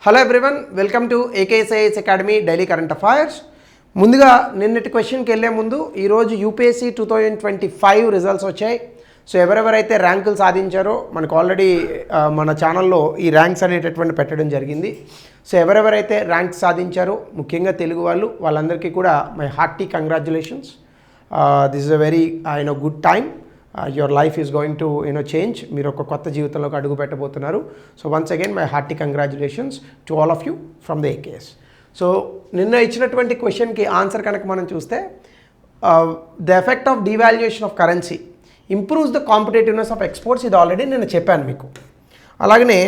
Hello everyone, welcome to ఏకేఎస్ఐఎస్ academy daily current affairs. ముందుగా నిన్నటి క్వశ్చన్కి వెళ్ళే ముందు ఈరోజు యూపీఎస్సీ 2025 రిజల్ట్స్ వచ్చాయి. సో ఎవరెవరైతే ర్యాంకులు సాధించారో మనకు ఆల్రెడీ మన ఛానల్లో ఈ ర్యాంక్స్ అనేటటువంటి పెట్టడం జరిగింది. సో ఎవరెవరైతే ర్యాంక్స్ సాధించారో ముఖ్యంగా తెలుగు వాళ్ళందరికీ కూడా my hearty congratulations. This is a very good time. Your life is going to change. మీరు ఒక కొత్త జీవితంలోకి అడుగు పెట్టబోతున్నారు. So once again my hearty congratulations to all of you from the AKS. So నిన్న ఇచ్చినటువంటి క్వశ్చన్కి ఆన్సర్ కనుక మనం చూస్తే the effect of devaluation of currency improves the competitiveness of exports. ఇది ఆల్రెడీ నేను చెప్పాను మీకు. అలాగనే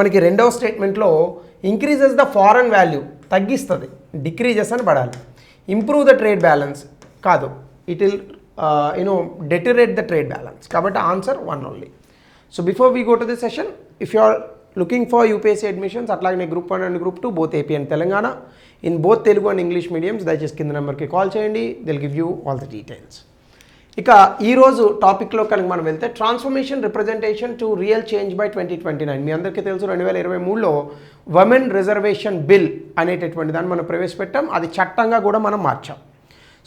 మనకి రెండవ స్టేట్మెంట్లో ఇంక్రీజెస్ ద ఫారెన్ వాల్యూ తగ్గిస్తుంది, డిక్రీజెస్ అని పడాలి. ఇంప్రూవ్ ద ట్రేడ్ బ్యాలెన్స్ కాదు, it will deteriorate the trade balance. కాబట్టి answer 1 only. So before we go to the session, if you are looking for UPSC admissions అట్లాగే group 1 and group 2 both AP and Telangana in both Telugu and English mediums, దయచేసి కింద నెంబర్కి call చేయండి. We'll give you all the details. ఇక ఈరోజు టాపిక్లో కనుక మనం వెళ్తే transformation representation to real change by 2029. మీ అందరికీ తెలుసు 2023లో ఉమెన్ రిజర్వేషన్ బిల్ అనేటటువంటి దాన్ని మనం ప్రవేశపెట్టాం. అది చట్టంగా కూడా మనం మార్చాం.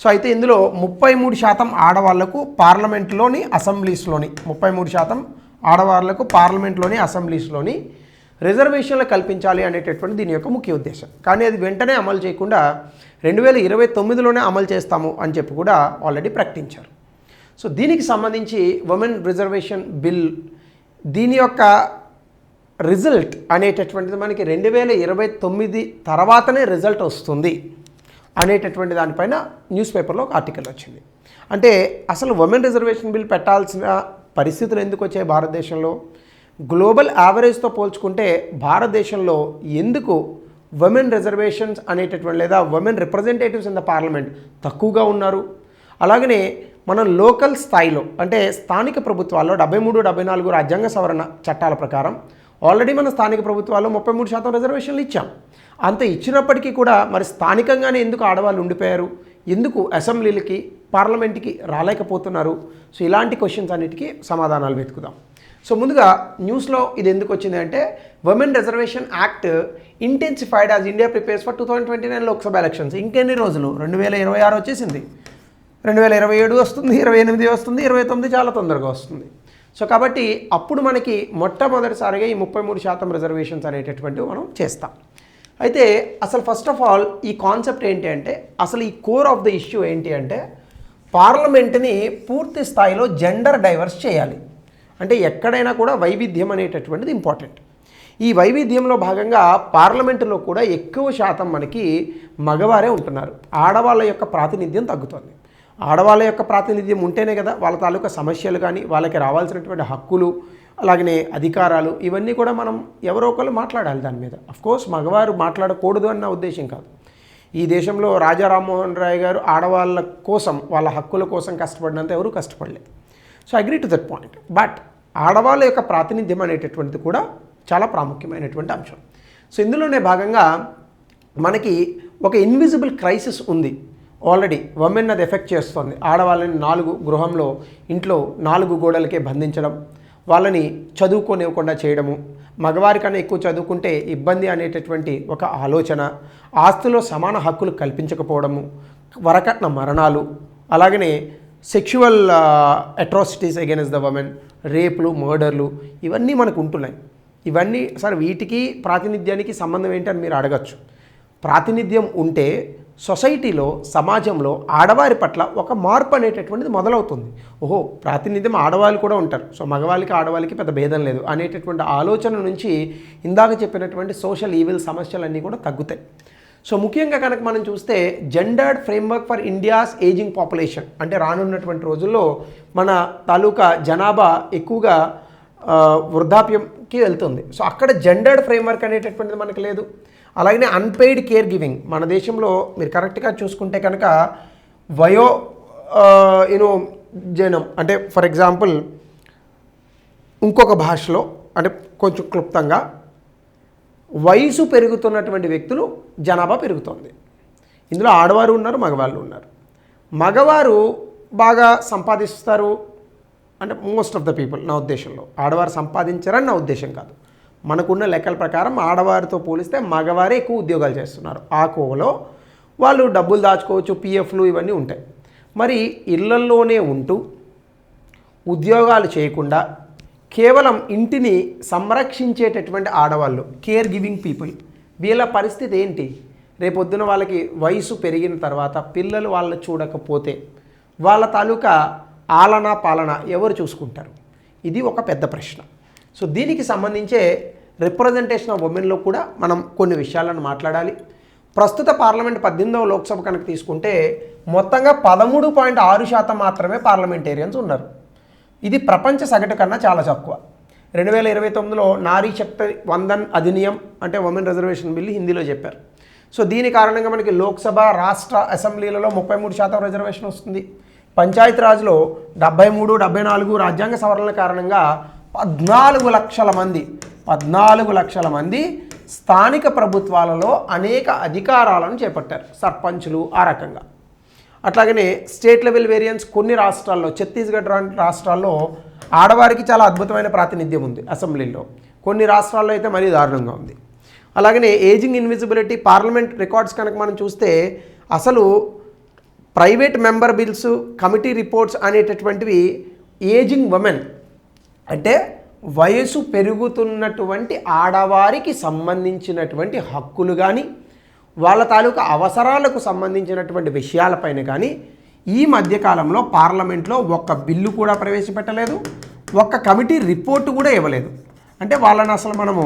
సో అయితే ఇందులో 33% ఆడవాళ్లకు పార్లమెంట్లోని అసెంబ్లీస్లోని 33% ఆడవాళ్లకు పార్లమెంట్లోని అసెంబ్లీస్లోని రిజర్వేషన్లు కల్పించాలి అనేటటువంటి దీని యొక్క ముఖ్య ఉద్దేశం. కానీ అది వెంటనే అమలు చేయకుండా 2029లోనే అమలు చేస్తాము అని చెప్పి కూడా ఆల్రెడీ ప్రకటించారు. సో దీనికి సంబంధించి ఉమెన్ రిజర్వేషన్ బిల్ దీని యొక్క రిజల్ట్ అనేటటువంటిది మనకి 2029 తర్వాతనే రిజల్ట్ వస్తుంది అనేటటువంటి దానిపైన న్యూస్ పేపర్లో ఒక ఆర్టికల్ వచ్చింది. అంటే అసలు ఉమెన్ రిజర్వేషన్ బిల్ పెట్టాల్సిన పరిస్థితులు ఎందుకు వచ్చాయి భారతదేశంలో? గ్లోబల్ యావరేజ్తో పోల్చుకుంటే భారతదేశంలో ఎందుకు ఉమెన్ రిజర్వేషన్స్ అనేటటువంటి లేదా women representatives in the parliament తక్కువగా ఉన్నారు? అలాగనే మనం లోకల్ స్థాయిలో అంటే స్థానిక ప్రభుత్వాల్లో 73, 74 రాజ్యాంగ సవరణ చట్టాల ప్రకారం ఆల్రెడీ మన స్థానిక ప్రభుత్వాల్లో 33% రిజర్వేషన్లు ఇచ్చాం. అంత ఇచ్చినప్పటికీ కూడా మరి స్థానికంగానే ఎందుకు ఆడవాళ్ళు ఉండిపోయారు? ఎందుకు అసెంబ్లీలకి పార్లమెంట్కి రాలేకపోతున్నారు? సో ఇలాంటి క్వశ్చన్స్ అన్నిటికీ సమాధానాలు వెతుకుదాం. సో ముందుగా న్యూస్లో ఇది ఎందుకు వచ్చింది అంటే women reservation act intensified as India prepares for 2029 Lok Sabha elections. ఇంకెన్ని రోజులు? 2026 వచ్చేసింది, 2027 వస్తుంది, 28 వస్తుంది, 29 చాలా తొందరగా వస్తుంది. సో కాబట్టి అప్పుడు మనకి మొట్టమొదటిసారిగా ఈ 33% రిజర్వేషన్స్ అనేటటువంటివి మనం చేస్తాం. అయితే అసలు ఫస్ట్ ఆఫ్ ఆల్ ఈ కాన్సెప్ట్ ఏంటి అంటే అసలు ఈ కోర్ ఆఫ్ ద ఇష్యూ ఏంటి అంటే పార్లమెంట్ని పూర్తి స్థాయిలో జెండర్ డైవర్స్ చేయాలి. అంటే ఎక్కడైనా కూడా వైవిధ్యం అనేటటువంటిది ఇంపార్టెంట్. ఈ వైవిధ్యంలో భాగంగా పార్లమెంటులో కూడా ఎక్కువ శాతం మనకి మగవారే ఉంటున్నారు. ఆడవాళ్ళ యొక్క ప్రాతినిధ్యం తగ్గుతుంది. ఆడవాళ్ళ యొక్క ప్రాతినిధ్యం ఉంటేనే కదా వాళ్ళ తాలూకా సమస్యలు కానీ వాళ్ళకి రావాల్సినటువంటి హక్కులు అలాగనే అధికారాలు ఇవన్నీ కూడా మనం ఎవరో ఒకళ్ళు మాట్లాడాలి దాని మీద. అఫ్కోర్స్ మగవారు మాట్లాడకూడదు అన్న ఉద్దేశం కాదు. ఈ దేశంలో రాజా రామ్మోహన్ రాయ్ గారు ఆడవాళ్ళ కోసం వాళ్ళ హక్కుల కోసం కష్టపడినంత ఎవరూ కష్టపడలేదు. So agree to that point. But ఆడవాళ్ళ యొక్క ప్రాతినిధ్యం అనేటటువంటిది కూడా చాలా ప్రాముఖ్యమైనటువంటి అంశం. సో ఇందులోనే భాగంగా మనకి ఒక ఇన్విజిబుల్ క్రైసిస్ ఉంది. ఆల్రెడీ ఉమెన్ అది ఎఫెక్ట్ చేస్తుంది. ఆడవాళ్ళని గృహంలో ఇంట్లో 4 గోడలకే బంధించడం, వాళ్ళని చదువుకోనివ్వకుండా చేయడము, మగవారి కన్నా ఎక్కువ చదువుకుంటే ఇబ్బంది అనేటటువంటి ఒక ఆలోచన, ఆస్తిలో సమాన హక్కులు కల్పించకపోవడము, వరకట్న మరణాలు, అలాగనే sexual atrocities against the women, రేపులు, మర్డర్లు ఇవన్నీ మనకు ఉంటున్నాయి. ఇవన్నీ సార్ వీటికి ప్రాతినిధ్యానికి సంబంధం ఏంటని మీరు అడగచ్చు. ప్రాతినిధ్యం ఉంటే సొసైటీలో సమాజంలో ఆడవారి పట్ల ఒక మార్పు అనేటటువంటిది మొదలవుతుంది. ఓహో ప్రాతినిధ్యం ఆడవాళ్ళు కూడా ఉంటారు, సో మగవాళ్ళకి ఆడవాళ్ళకి పెద్ద భేదం లేదు అనేటటువంటి ఆలోచన నుంచి ఇందాక చెప్పినటువంటి సోషల్ ఈవిల్ సమస్యలన్నీ కూడా తగ్గుతాయి. సో ముఖ్యంగా కనుక మనం చూస్తే gendered framework for India's ageing population అంటే రానున్నటువంటి రోజుల్లో మన తాలూకా జనాభా ఎక్కువగా వృద్ధాప్యంకి వెళ్తుంది. సో అక్కడ జెండర్డ్ ఫ్రేమ్వర్క్ అనేటటువంటిది మనకు లేదు. అలాగనే అన్పెయిడ్ కేర్ గివింగ్ మన దేశంలో మీరు కరెక్ట్గా చూసుకుంటే కనుక జనం అంటే ఫర్ ఎగ్జాంపుల్ ఇంకొక భాషలో అంటే కొంచెం క్లుప్తంగా వయసు పెరుగుతున్నటువంటి వ్యక్తులు జనాభా పెరుగుతుంది. ఇందులో ఆడవారు ఉన్నారు, మగవాళ్ళు ఉన్నారు. మగవారు బాగా సంపాదిస్తారు అంటే మోస్ట్ ఆఫ్ ద పీపుల్ నా ఉద్దేశంలో. ఆడవారు సంపాదించారని నా ఉద్దేశం కాదు. మనకున్న లెక్కల ప్రకారం ఆడవారితో పోలిస్తే మగవారే ఎక్కువ ఉద్యోగాలు చేస్తున్నారు. ఆ కోవలో వాళ్ళు డబ్బులు దాచుకోవచ్చు, పిఎఫ్లు ఇవన్నీ ఉంటాయి. మరి ఇళ్లల్లోనే ఉంటూ ఉద్యోగాలు చేయకుండా కేవలం ఇంటిని సంరక్షించేటటువంటి ఆడవాళ్ళు, కేర్ గివింగ్ పీపుల్, వీళ్ళ పరిస్థితి ఏంటి? రేపొద్దున వాళ్ళకి వయసు పెరిగిన తర్వాత పిల్లలు వాళ్ళని చూడకపోతే వాళ్ళ తాలూకా ఆలనా పాలన ఎవరు చూసుకుంటారు? ఇది ఒక పెద్ద ప్రశ్న. సో దీనికి సంబంధించే రిప్రజెంటేషన్ ఆఫ్ ఉమెన్లో కూడా మనం కొన్ని విషయాలను మాట్లాడాలి. ప్రస్తుత పార్లమెంట్ 18వ లోక్సభ కనుక తీసుకుంటే మొత్తంగా 13.6% మాత్రమే పార్లమెంటేరియన్స్ ఉన్నారు. ఇది ప్రపంచ సగటు కన్నా చాలా తక్కువ. 2029లో నారీ శక్తి వందన్ అధినియం అంటే ఉమెన్ రిజర్వేషన్ బిల్లు హిందీలో చెప్పారు. సో దీని కారణంగా మనకి లోక్సభ, రాష్ట్ర అసెంబ్లీలలో 33% రిజర్వేషన్ వస్తుంది. పంచాయతీరాజ్లో 73, 74 రాజ్యాంగ సవరణల కారణంగా 14 లక్షల మంది స్థానిక ప్రభుత్వాలలో అనేక అధికారాలను చేపట్టారు. సర్పంచులు ఆ రకంగా. అట్లాగనే స్టేట్ లెవెల్ వేరియన్స్ కొన్ని రాష్ట్రాల్లో, ఛత్తీస్గఢ్ రాష్ట్రాల్లో ఆడవారికి చాలా అద్భుతమైన ప్రాతినిధ్యం ఉంది అసెంబ్లీలో. కొన్ని రాష్ట్రాల్లో అయితే మరీ దారుణంగా ఉంది. అలాగనే ఏజింగ్ ఇన్విజిబిలిటీ పార్లమెంట్ రికార్డ్స్ కనుక మనం చూస్తే అసలు private member bills, committee reports అనేటటువంటివి ఏజింగ్ ఉమెన్ అంటే వయసు పెరుగుతున్నటువంటి ఆడవారికి సంబంధించినటువంటి హక్కులు కానీ వాళ్ళ తాలూకా అవసరాలకు సంబంధించినటువంటి విషయాలపైన కానీ ఈ మధ్యకాలంలో పార్లమెంట్లో ఒక్క బిల్లు కూడా ప్రవేశపెట్టలేదు, ఒక్క కమిటీ రిపోర్టు కూడా ఇవ్వలేదు. అంటే వాళ్ళని అసలు మనము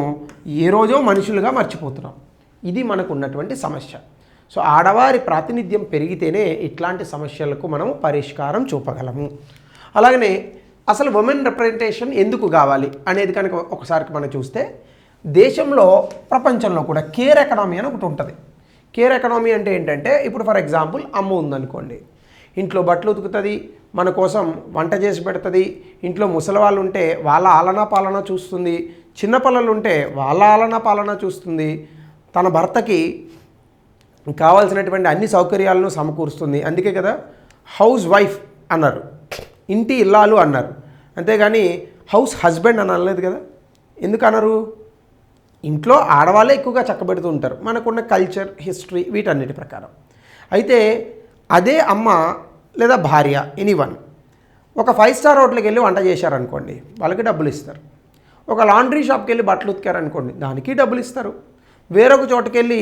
ఏ రోజో మనుషులుగా మర్చిపోతున్నాం. ఇది మనకు ఉన్నటువంటి సమస్య. సో ఆడవారి ప్రాతినిధ్యం పెరిగితేనే ఇట్లాంటి సమస్యలకు మనము పరిష్కారం చూపగలము. అలాగనే అసలు ఉమెన్ రిప్రజెంటేషన్ ఎందుకు కావాలి అనేది కనుక ఒకసారి మనం చూస్తే దేశంలో, ప్రపంచంలో కూడా కేర్ ఎకనామీ అని ఒకటి ఉంటుంది. కేర్ ఎకనామీ అంటే ఏంటంటే ఇప్పుడు ఫర్ ఎగ్జాంపుల్ అమ్మ ఉందనుకోండి, ఇంట్లో బట్టలు ఉతుకుతుంది, మన కోసం వంట చేసి పెడుతుంది, ఇంట్లో ముసలివాళ్ళు ఉంటే వాళ్ళ ఆలనా పాలన చూస్తుంది, చిన్నపిల్లలు ఉంటే వాళ్ళ ఆలనా పాలన చూస్తుంది, తన భర్తకి కావాల్సినటువంటి అన్ని సౌకర్యాలను సమకూరుస్తుంది. అందుకే కదా హౌస్ వైఫ్ అన్నారు, ఇంటి ఇల్లాలు అన్నారు, అంతేగాని హౌస్ హస్బెండ్ అని అనలేదు కదా. ఎందుకు అన్నారు? ఇంట్లో ఆడవాళ్ళే ఎక్కువగా చక్కబెడుతూ ఉంటారు మనకున్న కల్చర్, హిస్టరీ వీటన్నిటి ప్రకారం. అయితే అదే అమ్మ లేదా భార్య ఎనీవన్ ఒక 5 స్టార్ హోటల్కి వెళ్ళి వంట చేశారనుకోండి, వాళ్ళకి డబ్బులు ఇస్తారు. ఒక లాండ్రీ షాప్కి వెళ్ళి బట్టలు ఉతికారనుకోండి, దానికి డబ్బులు ఇస్తారు. వేరొక చోటుకి వెళ్ళి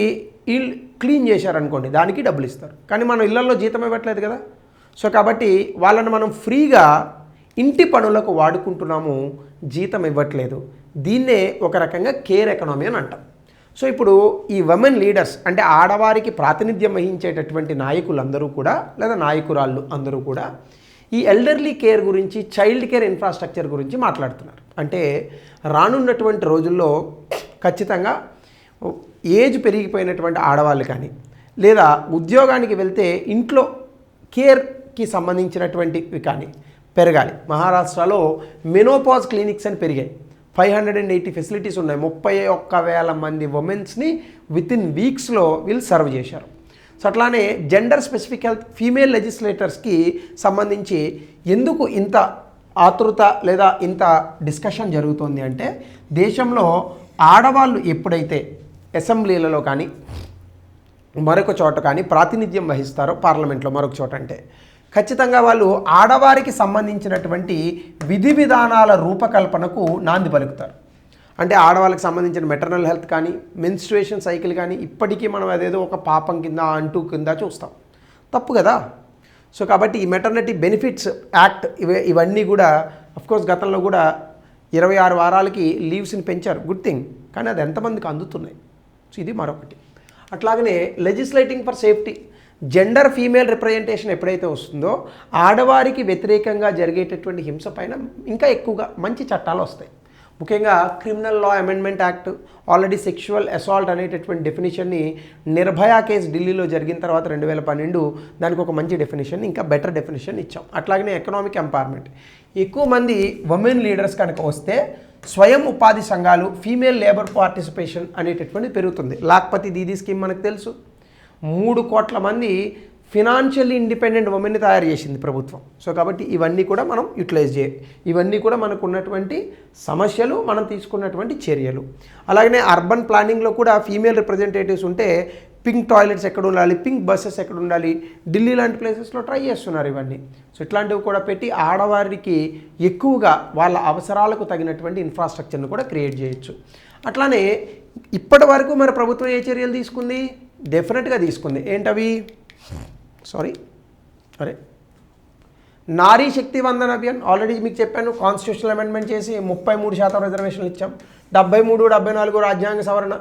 ఇల్లు క్లీన్ చేశారనుకోండి, దానికి డబ్బులు ఇస్తారు. కానీ మనం ఇళ్లలో జీతం ఇవ్వట్లేదు కదా. సో కాబట్టి వాళ్ళని మనం ఫ్రీగా ఇంటి పనులకు వాడుకుంటున్నాము, జీతం ఇవ్వట్లేదు. దీన్నే ఒక రకంగా కేర్ ఎకనామీ అని అంటాం. సో ఇప్పుడు ఈ ఉమెన్ లీడర్స్ అంటే ఆడవారికి ప్రాతినిధ్యం వహించేటటువంటి నాయకులందరూ కూడా లేదా నాయకురాళ్ళు అందరూ కూడా ఈ ఎల్డర్లీ కేర్ గురించి, చైల్డ్ కేర్ ఇన్ఫ్రాస్ట్రక్చర్ గురించి మాట్లాడుతున్నారు. అంటే రానున్నటువంటి రోజుల్లో ఖచ్చితంగా ఏజ్ పెరిగిపోయినటువంటి ఆడవాళ్ళు కానీ లేదా ఉద్యోగానికి వెళ్తే ఇంట్లో కేర్కి సంబంధించినటువంటివి కానీ పెరగాలి. మహారాష్ట్రలో మెనోపాజ్ క్లినిక్స్ అని పెరిగాయి. 580 ఫెసిలిటీస్ ఉన్నాయి. 31,000 మంది ఉమెన్స్ని వితిన్ వీక్స్లో వీళ్ళు సర్వ్ చేశారు. సో అట్లానే జెండర్ స్పెసిఫిక్ హెల్త్ ఫీమేల్ లెజిస్లేటర్స్కి సంబంధించి ఎందుకు ఇంత ఆతృత లేదా ఇంత డిస్కషన్ జరుగుతోంది అంటే దేశంలో ఆడవాళ్ళు ఎప్పుడైతే అసెంబ్లీలలో కానీ మరొక చోట కానీ ప్రాతినిధ్యం వహిస్తారో, పార్లమెంట్లో మరొక చోట అంటే ఖచ్చితంగా వాళ్ళు ఆడవారికి సంబంధించినటువంటి విధి విధానాల రూపకల్పనకు నాంది పలుకుతారు. అంటే ఆడవాళ్ళకి సంబంధించిన మెటర్నల్ హెల్త్ కానీ, మెన్స్ట్రుయేషన్ సైకిల్ కానీ ఇప్పటికీ మనం అదేదో ఒక పాపం కింద, అంటూ కింద చూస్తాం. తప్పు కదా. సో కాబట్టి ఈ మెటర్నిటీ బెనిఫిట్స్ యాక్ట్ ఇవన్నీ కూడా అఫ్కోర్స్ గతంలో కూడా 26 వారాలకి లీవ్స్ని పెంచారు, గుడ్ థింగ్. కానీ అది ఎంతమందికి అందుతున్నాయి? సో ఇది మరొకటి. అట్లాగనే legislating for safety, gender female representation ఎప్పుడైతే వస్తుందో ఆడవారికి వ్యతిరేకంగా జరిగేటటువంటి హింస పైన ఇంకా ఎక్కువగా మంచి చట్టాలు వస్తాయి. ముఖ్యంగా క్రిమినల్ లా amendment act already sexual assault అనేటటువంటి డెఫినేషన్ని నిర్భయ కేసు ఢిల్లీలో జరిగిన తర్వాత 2012 దానికి ఒక మంచి డెఫినేషన్, ఇంకా బెటర్ డెఫినేషన్ ఇచ్చాం. అట్లాగనే ఎకనామిక్ ఎంపవర్మెంట్, ఎక్కువ మంది ఉమెన్ లీడర్స్ కనుక వస్తే స్వయం ఉపాధి సంఘాలు, ఫీమేల్ లేబర్ పార్టిసిపేషన్ అనేటటువంటి పెరుగుతుంది. లాక్పతి దీదీ స్కీమ్ మనకు తెలుసు. 3 కోట్ల మంది ఫినాన్షియల్లీ ఇండిపెండెంట్ ఉమెన్ని తయారు చేసింది ప్రభుత్వం. సో కాబట్టి ఇవన్నీ కూడా మనం యూటిలైజ్ చేయాలి. ఇవన్నీ కూడా మనకు ఉన్నటువంటి సమస్యలు, మనం తీసుకున్నటువంటి చర్యలు. అలాగనే అర్బన్ ప్లానింగ్లో కూడా ఫీమేల్ రిప్రజెంటేటివ్స్ ఉంటే పింక్ టాయిలెట్స్ ఎక్కడ ఉండాలి, పింక్ బస్సెస్ ఎక్కడ ఉండాలి, ఢిల్లీ లాంటి ప్లేసెస్లో ట్రై చేస్తున్నారు ఇవన్నీ. సో ఇట్లాంటివి కూడా పెట్టి ఆడవారికి ఎక్కువగా వాళ్ళ అవసరాలకు తగినటువంటి ఇన్ఫ్రాస్ట్రక్చర్ను కూడా క్రియేట్ చేయొచ్చు. అట్లానే ఇప్పటి వరకు మన ప్రభుత్వం ఏ చర్యలు తీసుకుంది? డెఫినెట్గా తీసుకుంది. ఏంటవి? నారీ శక్తి వందన్ అభియాన్. ఆల్రెడీ మీకు చెప్పాను, కాన్స్టిట్యూషనల్ అమెండ్మెంట్ చేసి 33% రిజర్వేషన్లు ఇచ్చాం. 73, 74 రాజ్యాంగ సవరణ,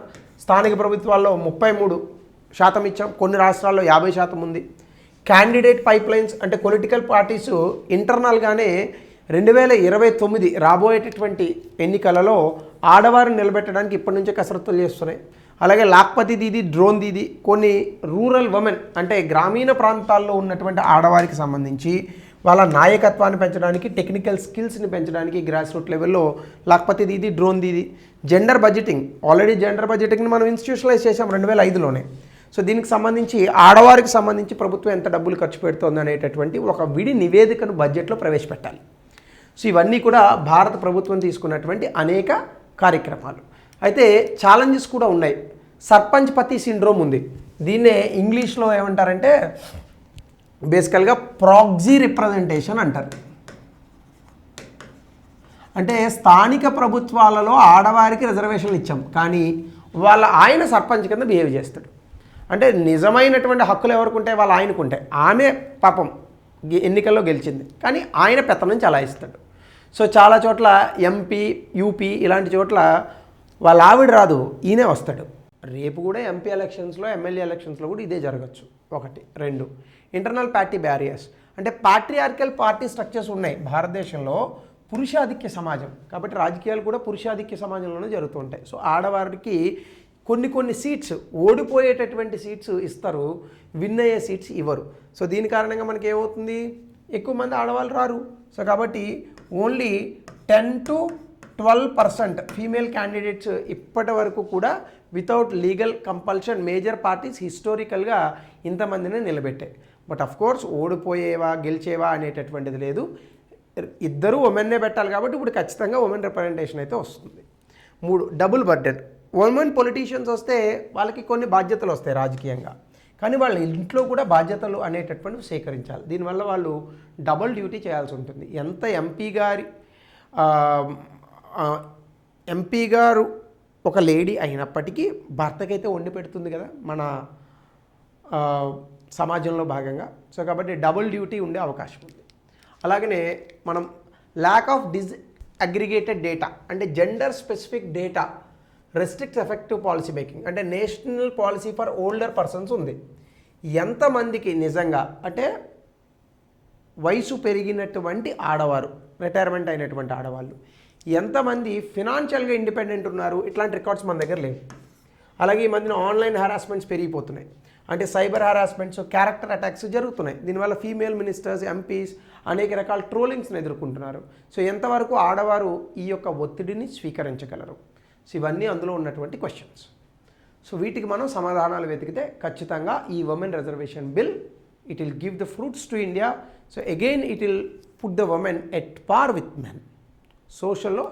స్థానిక ప్రభుత్వాల్లో 33% ఇచ్చాం. కొన్ని రాష్ట్రాల్లో 50% ఉంది. క్యాండిడేట్ పైప్ లైన్స్ అంటే పొలిటికల్ పార్టీస్ ఇంటర్నల్గానే 2029 రాబోయేటటువంటి ఎన్నికలలో ఆడవారిని నిలబెట్టడానికి ఇప్పటి నుంచే కసరత్తులు చేస్తున్నాయి. అలాగే లాక్పతి దీది, డ్రోన్ దీది, కొన్ని రూరల్ ఉమెన్ అంటే గ్రామీణ ప్రాంతాల్లో ఉన్నటువంటి ఆడవారికి సంబంధించి వాళ్ళ నాయకత్వాన్ని పెంచడానికి, టెక్నికల్ స్కిల్స్ని పెంచడానికి గ్రాస్ రూట్ లెవెల్లో లాక్పతి దీది, డ్రోన్ దీది. జెండర్ బడ్జెటింగ్, ఆల్రెడీ జెండర్ బడ్జెటింగ్ని మనం ఇన్స్టిట్యూషనలైజ్ చేసాం 2005లోనే. సో దీనికి సంబంధించి ఆడవారికి సంబంధించి ప్రభుత్వం ఎంత డబ్బులు ఖర్చు పెడుతోంది అనేటటువంటి ఒక విడి నివేదికను బడ్జెట్లో ప్రవేశపెట్టాలి. సో ఇవన్నీ కూడా భారత ప్రభుత్వం తీసుకున్నటువంటి అనేక కార్యక్రమాలు. అయితే ఛాలెంజెస్ కూడా ఉన్నాయి. సర్పంచ్ పతి సిండ్రోమ్ ఉంది. దీన్నే ఇంగ్లీష్లో ఏమంటారంటే బేసికల్గా ప్రాక్సీ రిప్రజెంటేషన్ అంటారు. అంటే స్థానిక ప్రభుత్వాలలో ఆడవారికి రిజర్వేషన్లు ఇచ్చాం, కానీ ఆయన సర్పంచ్ కింద బిహేవ్ చేస్తాడు. అంటే నిజమైనటువంటి హక్కులు ఎవరికి ఉంటాయి? వాళ్ళ ఆయనకు ఉంటాయి. ఆమె పాపం ఎన్నికల్లో గెలిచింది, కానీ ఆయన పెత్తనం చలాయిస్తాడు. సో చాలా చోట్ల ఎంపీ, యూపీ ఇలాంటి చోట్ల వాళ్ళ ఆవిడ రాదు, ఈయనే వస్తాడు. రేపు కూడా ఎంపీ ఎలక్షన్స్లో, ఎమ్మెల్యే ఎలక్షన్స్లో కూడా ఇదే జరగచ్చు. 1, 2 ఇంటర్నల్ పార్టీ బ్యారియర్స్. అంటే పాట్రియార్కల్ పార్టీ స్ట్రక్చర్స్ ఉన్నాయి భారతదేశంలో. పురుషాధిక్య సమాజం కాబట్టి రాజకీయాలు కూడా పురుషాధిక్య సమాజంలోనే జరుగుతూ ఉంటాయి. సో ఆడవారికి కొన్ని సీట్స్, ఓడిపోయేటటువంటి సీట్స్ ఇస్తారు, విన్ అయ్యే సీట్స్ ఇవ్వరు. సో దీని కారణంగా మనకి ఏమవుతుంది? ఎక్కువ మంది ఆడవాళ్ళు రారు. సో కాబట్టి ఓన్లీ 10 to 12% ఫీమేల్ క్యాండిడేట్స్ ఇప్పటి వరకు కూడా without legal compulsion major parties హిస్టారికల్గా ఇంతమందిని నిలబెట్టాయి. బట్ అఫ్ కోర్స్ ఓడిపోయేవా గెలిచేవా అనేటటువంటిది లేదు. ఇద్దరు ఉమెన్నే పెట్టాలి కాబట్టి ఇప్పుడు ఖచ్చితంగా ఉమెన్ రిప్రజెంటేషన్ అయితే వస్తుంది. 3 డబుల్ బర్డెన్. ఉమెన్ పొలిటీషియన్స్ వస్తే వాళ్ళకి కొన్ని బాధ్యతలు వస్తాయి రాజకీయంగా, కానీ వాళ్ళ ఇంట్లో కూడా బాధ్యతలు అనేటటువంటివి సేకరించాలి. దీనివల్ల వాళ్ళు డబుల్ డ్యూటీ చేయాల్సి ఉంటుంది. ఎంత ఎంపీ గారు ఒక లేడీ అయినప్పటికీ భర్తకైతే వండి పెడుతుంది కదా మన సమాజంలో భాగంగా. సో కాబట్టి డబుల్ డ్యూటీ ఉండే అవకాశం ఉంది. అలాగనే మనం ల్యాక్ ఆఫ్ అగ్రిగేటెడ్ డేటా అంటే gender specific data restricts effective policy making. అంటే national policy for older persons ఉంది. ఎంతమందికి నిజంగా అంటే వయసు పెరిగినటువంటి ఆడవారు, రిటైర్మెంట్ అయినటువంటి ఆడవాళ్ళు ఎంతమంది ఫినాన్షియల్గా ఇండిపెండెంట్ ఉన్నారు, ఇట్లాంటి రికార్డ్స్ మన దగ్గర లేవు. అలాగే ఈ మధ్యన ఆన్లైన్ హెరాస్మెంట్స్ పెరిగిపోతున్నాయి. అంటే సైబర్ హెరాస్మెంట్స్, క్యారెక్టర్ అటాక్స్ జరుగుతున్నాయి. దీనివల్ల ఫీమేల్ మినిస్టర్స్, ఎంపీస్ అనేక రకాల ట్రోలింగ్స్ని ఎదుర్కొంటున్నారు. సో ఎంతవరకు ఆడవారు ఈ యొక్క ఒత్తిడిని స్వీకరించగలరు? సో ఇవన్నీ అందులో ఉన్నటువంటి క్వశ్చన్స్. సో వీటికి మనం సమాధానాలు వెతికితే ఖచ్చితంగా ఈ women reservation bill it will give the fruits to India. So again it will put the women at par with men. సోషల్లో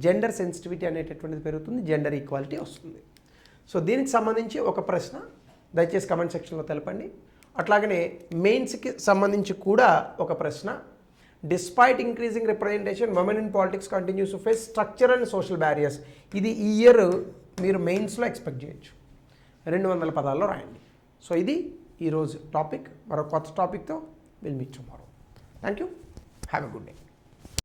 జెండర్ సెన్సిటివిటీ అనేటటువంటిది పెరుగుతుంది, జెండర్ ఈక్వాలిటీ వస్తుంది. సో దీనికి సంబంధించి ఒక ప్రశ్న దయచేసి కమెంట్ సెక్షన్లో తెలపండి. అట్లాగనే మెయిన్స్కి సంబంధించి కూడా ఒక ప్రశ్న. Despite increasing representation women in politics continues to face structure and social barriers. ఇది ఈ ఇయర్ మీరు మెయిన్స్లో ఎక్స్పెక్ట్ చేయొచ్చు. 200 పదాల్లో రాయండి. సో ఇది ఈరోజు టాపిక్. మరో కొత్త టాపిక్తో will meet tomorrow. Thank you. Have a good day.